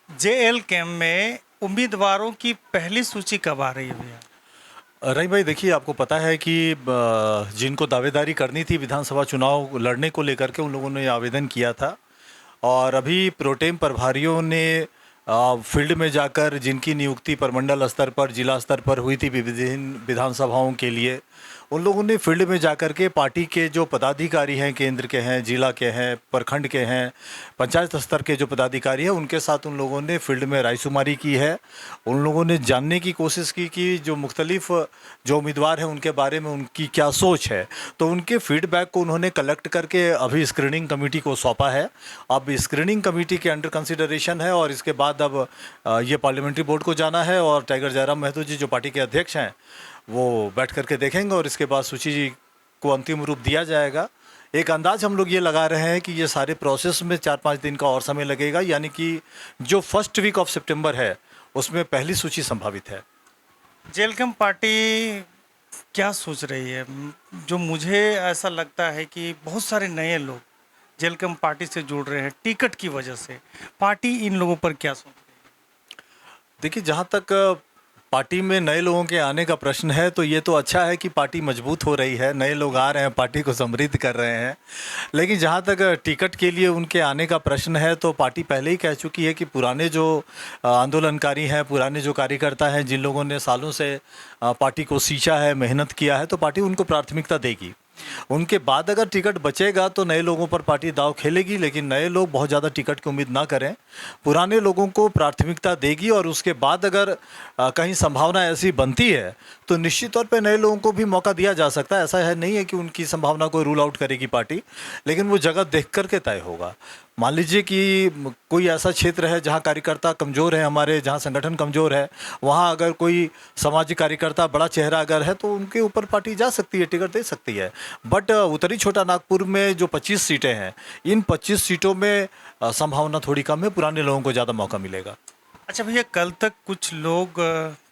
JL camp में उम्मीदवारों की पहली सूची कब आ रही है भैया? रही भाई, देखिए आपको पता है कि जिनको दावेदारी करनी थी विधानसभा चुनाव लड़ने को लेकर के उन लोगों ने आवेदन किया था। और अभी प्रोटेम प्रभारियों ने फील्ड में जाकर जिनकी नियुक्ति प्रमंडल स्तर पर जिला स्तर पर हुई थी विभिन्न विधानसभाओं के लिए, उन लोगों ने फील्ड में जाकर के पार्टी के जो पदाधिकारी हैं, केंद्र के हैं, जिला के हैं, प्रखंड के हैं, पंचायत स्तर के जो पदाधिकारी हैं, उनके साथ उन लोगों ने फील्ड में रायशुमारी की है। उन लोगों ने जानने की कोशिश की कि जो मुख्तलिफ जो उम्मीदवार हैं उनके बारे में उनकी क्या सोच है। तो उनके फीडबैक को उन्होंने कलेक्ट करके अभी स्क्रीनिंग कमेटी को सौंपा है। अब स्क्रीनिंग कमेटी के अंडर कंसिडरेशन है और इसके बाद अब ये पार्लियामेंट्री बोर्ड को जाना है और टाइगर जयराम महतो जी जो पार्टी के अध्यक्ष हैं वो बैठ करके देखेंगे और इसके बाद सूची जी को अंतिम रूप दिया जाएगा। एक अंदाज हम लोग ये लगा रहे हैं कि ये सारे प्रोसेस में 4-5 दिन का और समय लगेगा, यानी कि जो फर्स्ट वीक ऑफ सितंबर है उसमें पहली सूची संभावित है। जेएल कैंप पार्टी क्या सोच रही है? जो मुझे ऐसा लगता है कि बहुत सारे नए लोग जेएल कैंप पार्टी से जुड़ रहे हैं टिकट की वजह से। पार्टी इन लोगों पर क्या सोच रही देखिए, जहाँ तक पार्टी में नए लोगों के आने का प्रश्न है तो ये तो अच्छा है कि पार्टी मजबूत हो रही है, नए लोग आ रहे हैं, पार्टी को समृद्ध कर रहे हैं। लेकिन जहाँ तक टिकट के लिए उनके आने का प्रश्न है तो पार्टी पहले ही कह चुकी है कि पुराने जो आंदोलनकारी हैं, पुराने जो कार्यकर्ता हैं, जिन लोगों ने सालों से पार्टी को सींचा है, मेहनत किया है, तो पार्टी उनको प्राथमिकता देगी। उनके बाद अगर टिकट बचेगा तो नए लोगों पर पार्टी दांव खेलेगी, लेकिन नए लोग बहुत ज़्यादा टिकट की उम्मीद ना करें, पुराने लोगों को प्राथमिकता देगी। और उसके बाद अगर कहीं संभावना ऐसी बनती है तो निश्चित तौर पे नए लोगों को भी मौका दिया जा सकता है। ऐसा है नहीं है कि उनकी संभावना को रूल आउट करेगी पार्टी, लेकिन वो जगह देख करके तय होगा। मान लीजिए कि कोई ऐसा क्षेत्र है जहाँ कार्यकर्ता कमज़ोर है हमारे, जहाँ संगठन कमज़ोर है, वहाँ अगर कोई सामाजिक कार्यकर्ता बड़ा चेहरा अगर है तो उनके ऊपर पार्टी जा सकती है, टिकट दे सकती है। बट उत्तरी छोटा नागपुर में जो 25 सीटें हैं, इन 25 सीटों में संभावना थोड़ी कम है, पुराने लोगों को ज़्यादा मौका मिलेगा। अच्छा भैया, कल तक कुछ लोग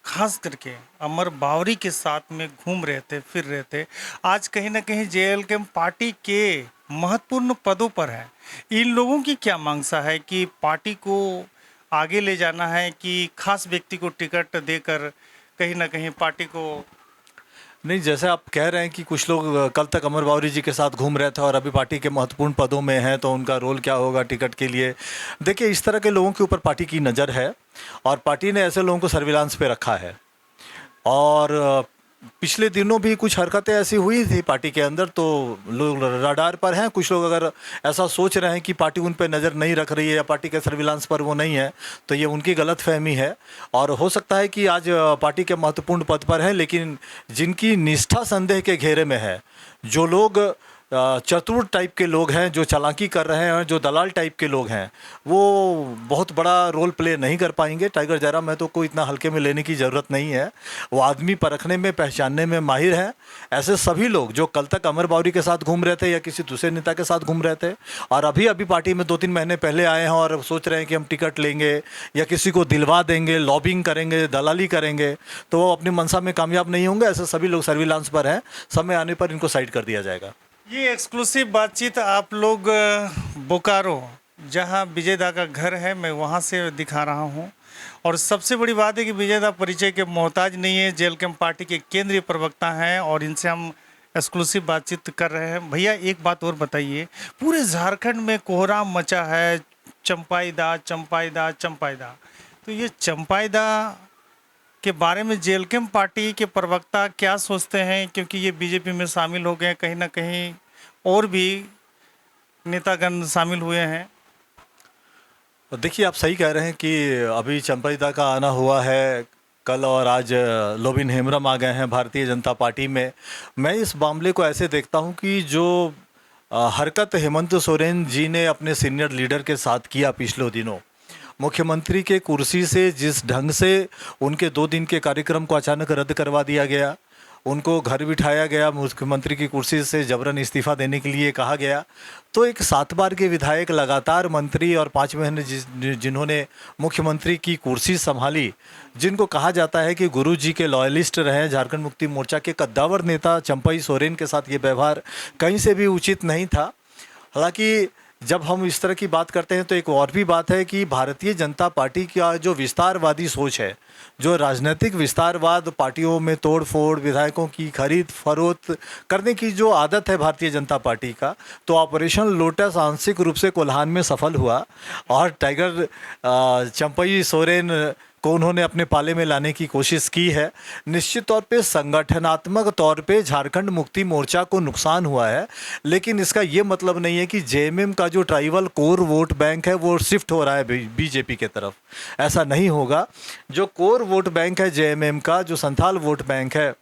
खास करके अमर बावरी के साथ में घूम रहे थे, फिर रहे थे। आज कहीं ना कहीं जेएल कैंप पार्टी के महत्वपूर्ण पदों पर है। इन लोगों की क्या मांगसा है कि पार्टी को आगे ले जाना है कि खास व्यक्ति को टिकट देकर कहीं ना कहीं पार्टी को? नहीं, जैसे आप कह रहे हैं कि कुछ लोग कल तक अमर बावरी जी के साथ घूम रहे थे और अभी पार्टी के महत्वपूर्ण पदों में हैं, तो उनका रोल क्या होगा टिकट के लिए। देखिए, इस तरह के लोगों के ऊपर पार्टी की नज़र है और पार्टी ने ऐसे लोगों को सर्विलांस पे रखा है। और पिछले दिनों भी कुछ हरकतें ऐसी हुई थी पार्टी के अंदर, तो लोग रडार पर हैं। कुछ लोग अगर ऐसा सोच रहे हैं कि पार्टी उन पे नज़र नहीं रख रही है या पार्टी के सर्विलांस पर वो नहीं है, तो ये उनकी गलतफहमी है। और हो सकता है कि आज पार्टी के महत्वपूर्ण पद पर है, लेकिन जिनकी निष्ठा संदेह के घेरे में है, जो लोग चतुर टाइप के लोग हैं, जो चालाकी कर रहे हैं, जो दलाल टाइप के लोग हैं, वो बहुत बड़ा रोल प्ले नहीं कर पाएंगे। टाइगर जयराम महतो को इतना हल्के में लेने की ज़रूरत नहीं है। वो आदमी परखने में, पहचानने में माहिर है। ऐसे सभी लोग जो कल तक अमर बावरी के साथ घूम रहे थे या किसी दूसरे नेता के साथ घूम रहे थे और अभी अभी पार्टी में 2-3 महीने पहले आए हैं और सोच रहे हैं कि हम टिकट लेंगे या किसी को दिलवा देंगे, लॉबिंग करेंगे, दलाली करेंगे, तो वो अपनी मंशा में कामयाब नहीं होंगे। ऐसे सभी लोग सर्विलांस पर हैं। समय आने पर इनको साइड कर दिया जाएगा। ये एक्सक्लूसिव बातचीत आप लोग बोकारो, जहां विजय दा का घर है, मैं वहां से दिखा रहा हूं। और सबसे बड़ी बात है कि विजय दा परिचय के मोहताज नहीं है, जेएल कैंप पार्टी के केंद्रीय प्रवक्ता हैं और इनसे हम एक्सक्लूसिव बातचीत कर रहे हैं। भैया, एक बात और बताइए, पूरे झारखंड में कोहराम मचा है, चंपाईदा चंपाईदा चंपाईदा। तो ये चंपाईदा के बारे में जेएल कैंप पार्टी के प्रवक्ता क्या सोचते हैं? क्योंकि ये बीजेपी में शामिल हो गए, कहीं ना कहीं और भी नेतागण शामिल हुए हैं। देखिए, आप सही कह रहे हैं कि अभी चंपाईदा का आना हुआ है। कल और आज लोबिन हेम्ब्रम आ गए हैं भारतीय जनता पार्टी में। मैं इस मामले को ऐसे देखता हूं कि जो हरकत हेमंत सोरेन जी ने अपने सीनियर लीडर के साथ किया पिछले दिनों, मुख्यमंत्री के कुर्सी से जिस ढंग से उनके 2 दिन के कार्यक्रम को अचानक रद्द करवा दिया गया, उनको घर बिठाया गया, मुख्यमंत्री की कुर्सी से जबरन इस्तीफा देने के लिए कहा गया, तो एक 7 बार के विधायक लगातार मंत्री और 5 महीने जिन्होंने मुख्यमंत्री की कुर्सी संभाली, जिनको कहा जाता है कि गुरु जी के लॉयलिस्ट रहे, झारखंड मुक्ति मोर्चा के कद्दावर नेता चंपई सोरेन के साथ ये व्यवहार कहीं से भी उचित नहीं था। हालांकि जब हम इस तरह की बात करते हैं तो एक और भी बात है कि भारतीय जनता पार्टी का जो विस्तारवादी सोच है, जो राजनीतिक विस्तारवाद, पार्टियों में तोड़ फोड़, विधायकों की खरीद फरोख्त करने की जो आदत है भारतीय जनता पार्टी का, तो ऑपरेशन लोटस आंशिक रूप से कोल्हान में सफल हुआ और टाइगर चंपई सोरेन को उन्होंने अपने पाले में लाने की कोशिश की है। निश्चित तौर पे संगठनात्मक तौर पे झारखंड मुक्ति मोर्चा को नुकसान हुआ है, लेकिन इसका ये मतलब नहीं है कि जेएमएम का जो ट्राइबल कोर वोट बैंक है वो शिफ्ट हो रहा है बीजेपी के तरफ। ऐसा नहीं होगा। जो कोर वोट बैंक है जेएमएम का, जो संथाल वोट बैंक है,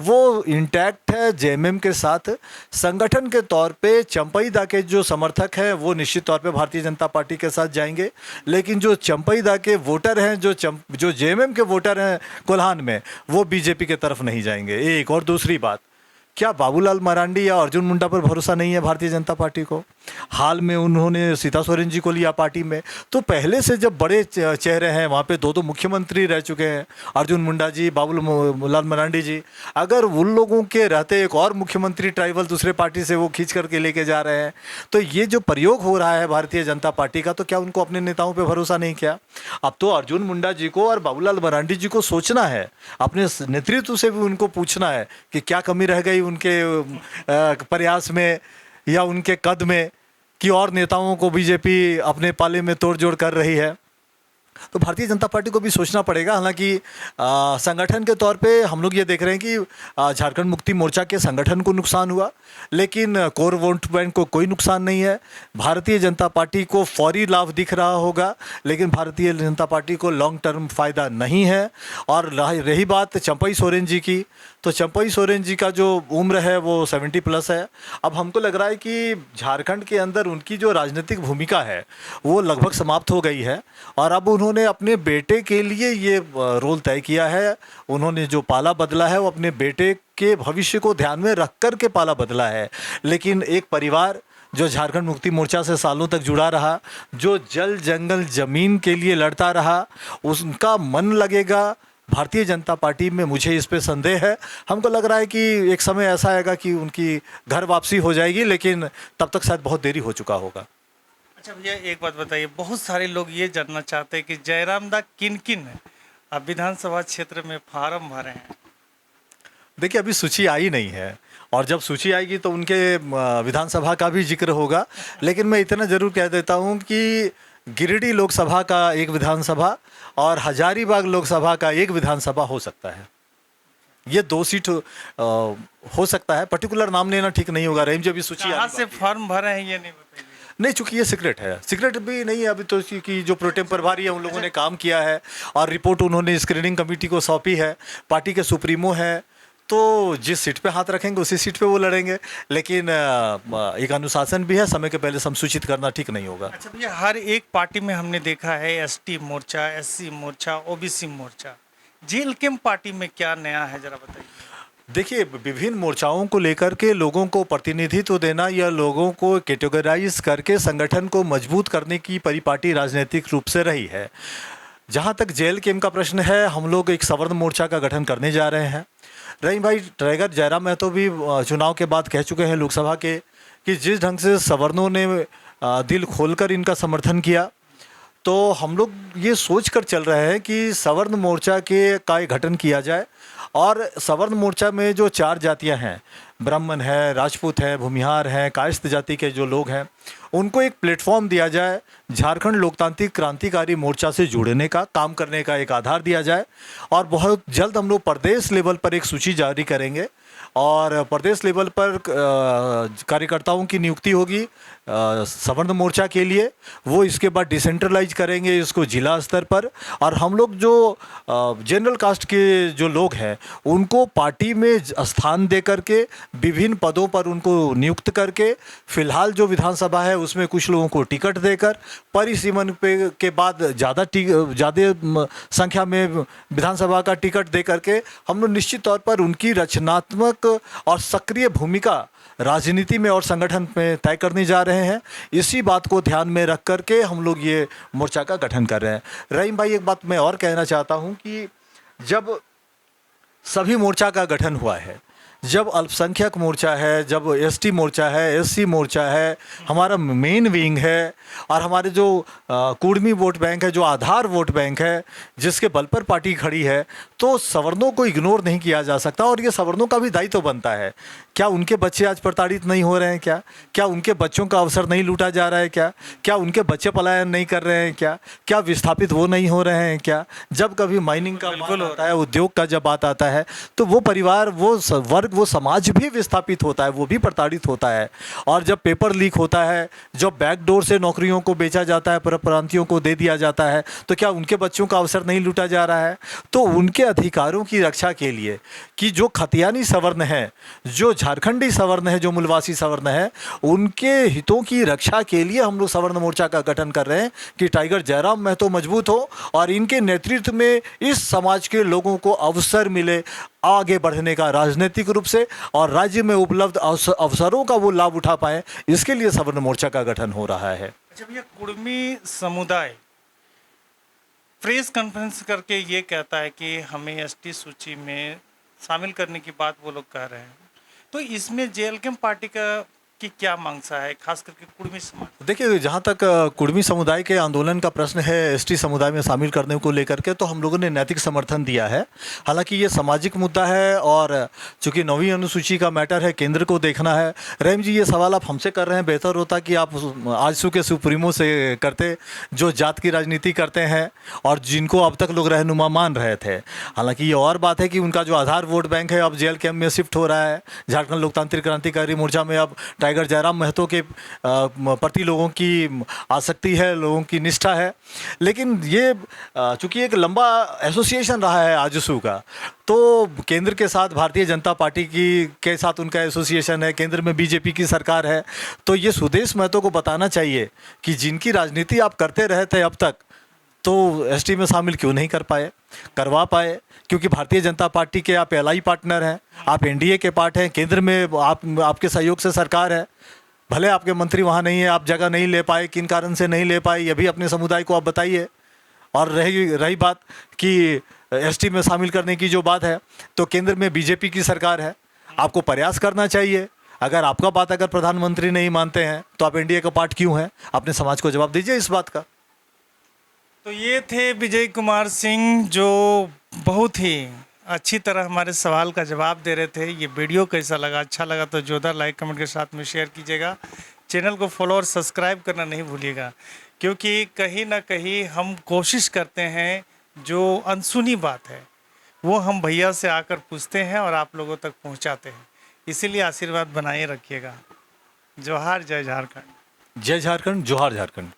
वो इंटैक्ट है जेएमएम के साथ। संगठन के तौर पे चंपई दा के जो समर्थक हैं वो निश्चित तौर पे भारतीय जनता पार्टी के साथ जाएंगे, लेकिन जो चंपई दा के वोटर हैं, जो जेएमएम के वोटर हैं कोल्हान में, वो बीजेपी के तरफ नहीं जाएंगे। एक और दूसरी बात, क्या बाबूलाल मरांडी या अर्जुन मुंडा पर भरोसा नहीं है भारतीय जनता पार्टी को? हाल में उन्होंने सीता सोरेन जी को लिया पार्टी में, तो पहले से जब बड़े चेहरे हैं वहाँ पे दो मुख्यमंत्री रह चुके हैं, अर्जुन मुंडा जी, बाबूलाल मरांडी जी, अगर उन लोगों के रहते एक और मुख्यमंत्री ट्राइबल दूसरे पार्टी से वो खींच करके लेके जा रहे हैं, तो ये जो प्रयोग हो रहा है भारतीय जनता पार्टी का, तो क्या उनको अपने नेताओं पर भरोसा नहीं किया? अब तो अर्जुन मुंडा जी को और बाबूलाल मरांडी जी को सोचना है, अपने नेतृत्व से भी उनको पूछना है कि क्या कमी रह गई उनके प्रयास में या उनके कद में कि और नेताओं को बीजेपी अपने पाले में तोड़ जोड़ कर रही है। तो भारतीय जनता पार्टी को भी सोचना पड़ेगा। हालांकि संगठन के तौर पे हम लोग ये देख रहे हैं कि झारखंड मुक्ति मोर्चा के संगठन को नुकसान हुआ, लेकिन कोर वोट बैंक को कोई नुकसान नहीं है। भारतीय जनता पार्टी को फौरी लाभ दिख रहा होगा, लेकिन भारतीय जनता पार्टी को लॉन्ग टर्म फायदा नहीं है। और रही बात चंपई सोरेन जी की, तो चंपई सोरेन जी का जो उम्र है वो 70+ है। अब हमको लग रहा है कि झारखंड के अंदर उनकी जो राजनीतिक भूमिका है वो लगभग समाप्त हो गई है, और अब उन्होंने अपने बेटे के लिए ये रोल तय किया है। उन्होंने जो पाला बदला है वो अपने बेटे के भविष्य को ध्यान में रख कर के पाला बदला है। लेकिन एक परिवार जो झारखंड मुक्ति मोर्चा से सालों तक जुड़ा रहा, जो जल जंगल जमीन के लिए लड़ता रहा, उसका मन लगेगा भारतीय जनता पार्टी में, मुझे इस पे संदेह है। हमको लग रहा है कि एक समय ऐसा आएगा कि उनकी घर वापसी हो जाएगी, लेकिन तब तक शायद बहुत देरी हो चुका होगा। अच्छा भैया, एक बात बताइए, बहुत सारे लोग ये जानना चाहते हैं कि जयराम दा किन किन अब विधानसभा क्षेत्र में फार्म भरे हैं? देखिए, अभी सूची आई नहीं है, और जब सूची आएगी तो उनके विधानसभा का भी जिक्र होगा। लेकिन मैं इतना ज़रूर कह देता हूँ कि गिरिडीह लोकसभा का एक विधानसभा और हजारीबाग लोकसभा का एक विधानसभा हो सकता है। ये 2 सीट हो सकता है। पर्टिकुलर नाम लेना ठीक नहीं होगा। रहीम जी, अभी सूची कहाँ से फॉर्म भरे हैं ये नहीं बताइए? नहीं, चूंकि ये सीक्रेट है, सीक्रेट भी नहीं है अभी तो, कि जो प्रोटेम प्रभारी है उन लोगों ने काम किया है और रिपोर्ट उन्होंने स्क्रीनिंग कमेटी को सौंपी है। पार्टी के सुप्रीमो है, तो जिस सीट पे हाथ रखेंगे उसी सीट पे वो लड़ेंगे। लेकिन एक अनुशासन भी है, समय के पहले संसूचित करना ठीक नहीं होगा। अच्छा भैया, हर एक पार्टी में हमने देखा है एसटी मोर्चा, एससी मोर्चा, ओबीसी मोर्चा, जेएलकेएम पार्टी में क्या नया है, जरा बताइए। देखिए, विभिन्न मोर्चाओं को लेकर के लोगों को प्रतिनिधित्व देना या लोगों को कैटेगराइज करके संगठन को मजबूत करने की परिपाटी राजनीतिक रूप से रही है। जहाँ तक जेएलकेएम का प्रश्न है, हम लोग एक सवर्ण मोर्चा का गठन करने जा रहे हैं। रहीम भाई, टाइगर जयराम महतो भी चुनाव के बाद कह चुके हैं लोकसभा के कि जिस ढंग से सवर्णों ने दिल खोलकर इनका समर्थन किया, तो हम लोग ये सोच कर चल रहे हैं कि सवर्ण मोर्चा का गठन किया जाए। और सवर्ण मोर्चा में जो 4 जातियां हैं, ब्राह्मण है, राजपूत है, भूमिहार हैं, कायस्थ जाति के जो लोग हैं, उनको एक प्लेटफॉर्म दिया जाए, झारखंड लोकतांत्रिक क्रांतिकारी मोर्चा से जुड़ने का, काम करने का एक आधार दिया जाए। और बहुत जल्द हम लोग प्रदेश लेवल पर एक सूची जारी करेंगे और प्रदेश लेवल पर कार्यकर्ताओं की नियुक्ति होगी सवर्ण मोर्चा के लिए। वो इसके बाद डिसेंट्रलाइज करेंगे इसको जिला स्तर पर, और हम लोग जो जनरल कास्ट के जो लोग हैं उनको पार्टी में स्थान दे करके विभिन्न पदों पर उनको नियुक्त करके, फिलहाल जो विधानसभा है उसमें कुछ लोगों को टिकट देकर, परिसीमन पे के बाद ज़्यादा संख्या में विधानसभा का टिकट दे करके हम लोग निश्चित तौर पर उनकी रचनात्मक और सक्रिय भूमिका राजनीति में और संगठन में तय करने जा रहे हैं। इसी बात को ध्यान में रख करके हम लोग ये मोर्चा का गठन कर रहे हैं। रहीम भाई, एक बात मैं और कहना चाहता हूं कि जब सभी मोर्चा का गठन हुआ है, जब अल्पसंख्यक मोर्चा है, जब एसटी मोर्चा है, एससी मोर्चा है, हमारा मेन विंग है, और हमारे जो कुर्मी वोट बैंक है, जो आधार वोट बैंक है, जिसके बल पर पार्टी खड़ी है, तो सवर्णों को इग्नोर नहीं किया जा सकता। और ये सवर्णों का भी दायित्व बनता है। क्या उनके बच्चे आज प्रताड़ित नहीं हो रहे हैं? क्या उनके बच्चों का अवसर नहीं लूटा जा रहा है? क्या उनके बच्चे पलायन नहीं कर रहे हैं? क्या विस्थापित वो नहीं हो रहे हैं? क्या जब कभी माइनिंग का बात आता है, उद्योग का जब बात आता है, तो वो परिवार, वो वर्ग, वो समाज भी विस्थापित होता है, वो भी प्रताड़ित होता है। और जब पेपर लीक होता है, जब बैकडोर से नौकरियों को बेचा जाता है, परप्रांतियों को दे दिया जाता है, तो क्या उनके बच्चों का अवसर नहीं लूटा जा रहा है? तो उनके अधिकारों की रक्षा के लिए कि जो खतियानी सवर्ण है, जो झारखंडी सवर्ण है, जो मूलवासी सवर्ण है, उनके हितों की रक्षा के लिए हम लोग सवर्ण मोर्चा का गठन कर रहे हैं कि टाइगर जयराम महतो मजबूत हो और इनके नेतृत्व में इस समाज के लोगों को अवसर मिले आगे बढ़ने का राजनीतिक रूप से, और राज्य में उपलब्ध अवसरों का वो लाभ उठा पाए। इसके लिए सवर्ण मोर्चा का गठन हो रहा है। जब ये कुर्मी समुदाय प्रेस कॉन्फ्रेंस करके ये कहता है कि हमें एसटी सूची में शामिल करने की बात वो लोग कह रहे हैं, तो इसमें जेएलकेएम पार्टी की क्या मांगसा है, खास करके कुर्मी समाज? देखिए, जहाँ तक कुर्मी समुदाय के आंदोलन का प्रश्न है एसटी समुदाय में शामिल करने को लेकर के, तो हम लोगों ने नैतिक समर्थन दिया है। हालांकि ये सामाजिक मुद्दा है और चूंकि 9वीं अनुसूची का मैटर है, केंद्र को देखना है। रहीम जी, ये सवाल आप हमसे कर रहे हैं, बेहतर होता कि आप आजसू के सुप्रीमो से करते, जो जात की राजनीति करते हैं और जिनको अब तक लोग रहनुमा मान रहे थे। हालांकि ये और बात है कि उनका जो आधार वोट बैंक है अब जेएलकेएम में शिफ्ट हो रहा है। झारखंड लोकतांत्रिक क्रांतिकारी मोर्चा में अब टाइगर जयराम महतो के प्रति लोगों की आसक्ति है, लोगों की निष्ठा है। लेकिन ये चूंकि एक लंबा एसोसिएशन रहा है आजसू का, तो केंद्र के साथ भारतीय जनता पार्टी के साथ उनका एसोसिएशन है, केंद्र में बीजेपी की सरकार है, तो ये सुदेश महतो को बताना चाहिए कि जिनकी राजनीति आप करते रहे थे अब तक, तो एसटी में शामिल क्यों नहीं करवा पाए? क्योंकि भारतीय जनता पार्टी के आप एलआई पार्टनर हैं, आप एनडीए के पार्ट हैं, केंद्र में आपके सहयोग से सरकार है। भले आपके मंत्री वहाँ नहीं है, आप जगह नहीं ले पाए, किन कारण से नहीं ले पाए, ये भी अपने समुदाय को आप बताइए। और रही बात कि एसटी में शामिल करने की जो बात है, तो केंद्र में बीजेपी की सरकार है, आपको प्रयास करना चाहिए। अगर आपका बात अगर प्रधानमंत्री नहीं मानते हैं, तो आप एनडीए का पार्ट क्यों हैं? अपने समाज को जवाब दीजिए इस बात का। तो ये थे विजय कुमार सिंह, जो बहुत ही अच्छी तरह हमारे सवाल का जवाब दे रहे थे। ये वीडियो कैसा लगा? अच्छा लगा तो जोरदार लाइक कमेंट के साथ में शेयर कीजिएगा। चैनल को फॉलो और सब्सक्राइब करना नहीं भूलिएगा, क्योंकि कहीं ना कहीं हम कोशिश करते हैं, जो अनसुनी बात है वो हम भैया से आकर पूछते हैं और आप लोगों तक पहुंचाते हैं। इसीलिए आशीर्वाद बनाए रखिएगा। जोहार, जय झारखंड। जय झारखंड, जोहार झारखंड।